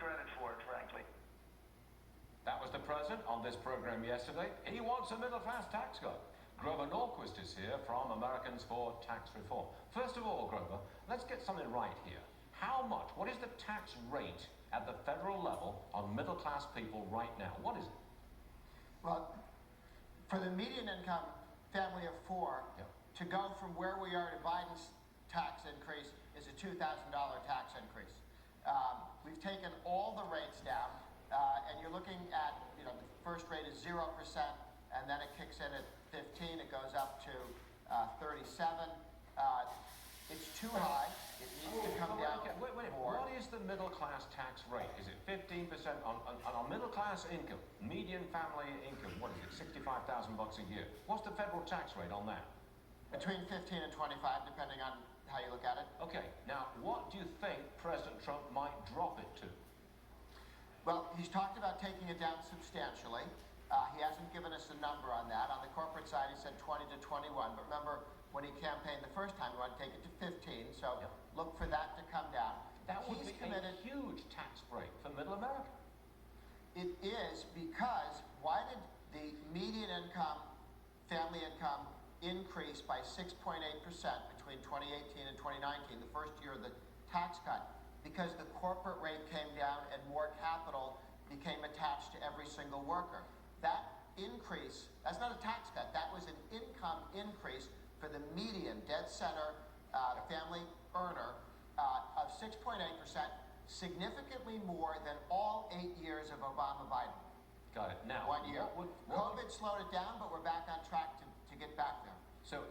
credit for it, frankly. That was the president on this program yesterday. He wants a middle-class tax cut. Grover Norquist is here from Americans for Tax Reform. First of all, Grover, let's get something right here. How much, what is the tax rate at the federal level on middle-class people right now? What is it? Well, for the median income family of four, to go from where we are to Biden's tax increase is a $2,000 tax increase. We've taken all the rates down, and you're looking at, the first rate is 0%, and then it kicks in at 15, it goes up to 37. It's too high. It needs to come down more. What is the middle class tax rate? Is it 15% on middle class income, median family income? What is it, $65,000 a year? What's the federal tax rate on that? Between 15 and 25, depending on how you look at it. Okay, now what do you think President Trump might drop it to? Well, he's talked about taking it down substantially. He hasn't given us a number on that. On the corporate side, he said 20 to 21. But remember, when he campaigned the first time, he wanted to take it to 15. So look for that to come down. That would be a huge tax break for middle America. It is, because why did the median income, family income, increase by 6.8% between 2018 and 2019, the first year of the tax cut? Because the corporate rate came down and more capital became attached to every single worker. That increase, that's not a tax cut, that was an income increase for the median, dead center family earner of 6.8%, significantly more than all 8 years of Obama-Biden. Got it. Now, 1 year. COVID slowed it down, but we're back on track to get back there. So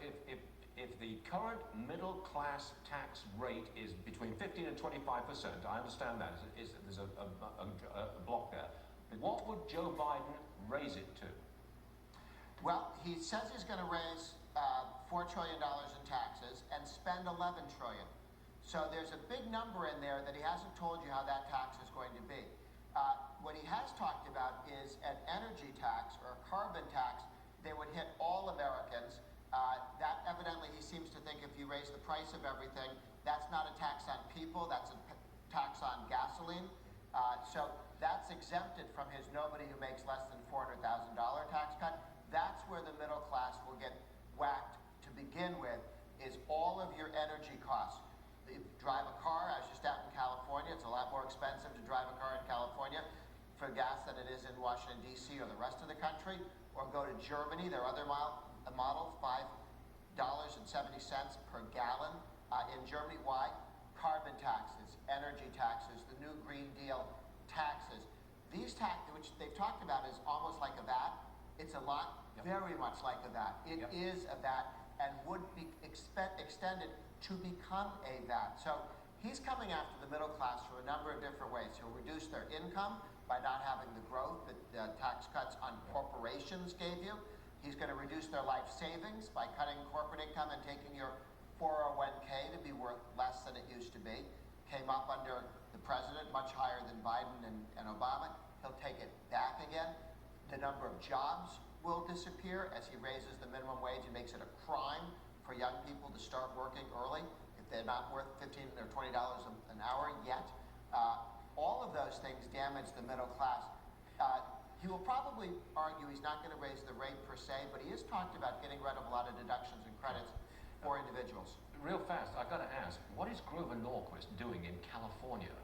if the current middle class tax rate is between 15 and 25%, I understand that, there's a block there. What would Joe Biden raise it to? Well, he says he's going to raise $4 trillion in taxes and spend $11 trillion. So there's a big number in there that he hasn't told you how that tax is going to be. What he has talked about is an energy tax or a carbon tax that would hit all Americans. That evidently he seems to think if you raise the price of everything, that's not a tax on people, that's a tax on gasoline. So that's exempted from his nobody who makes less than $400,000 tax cut. That's where the middle class will get whacked to begin with, is all of your energy costs. You drive a car, I was just out in California, it's a lot more expensive to drive a car in California for gas than it is in Washington, D.C. or the rest of the country. Or go to Germany, there are other models, $5.70 per gallon in Germany. Why? Carbon taxes, energy taxes, the new Green Deal taxes. These taxes, which they've talked about, is almost like a VAT. It's a lot, very much like a VAT. It is a VAT and would be extended to become a VAT. So he's coming after the middle class through a number of different ways. He'll reduce their income by not having the growth that the tax cuts on corporations gave you. He's going to reduce their life savings by cutting corporate income and taking your 401k to be worth less than it used to be. Came up under the president, much higher than Biden and Obama. He'll take it back again. The number of jobs will disappear as he raises the minimum wage and makes it a crime for young people to start working early if they're not worth $15 or $20 an hour yet. All of those things damage the middle class. He will probably argue he's not going to raise the rate per se, but he has talked about getting rid of a lot of deductions and credits for individuals. Real fast, I've got to ask, what is Grover Norquist doing in California?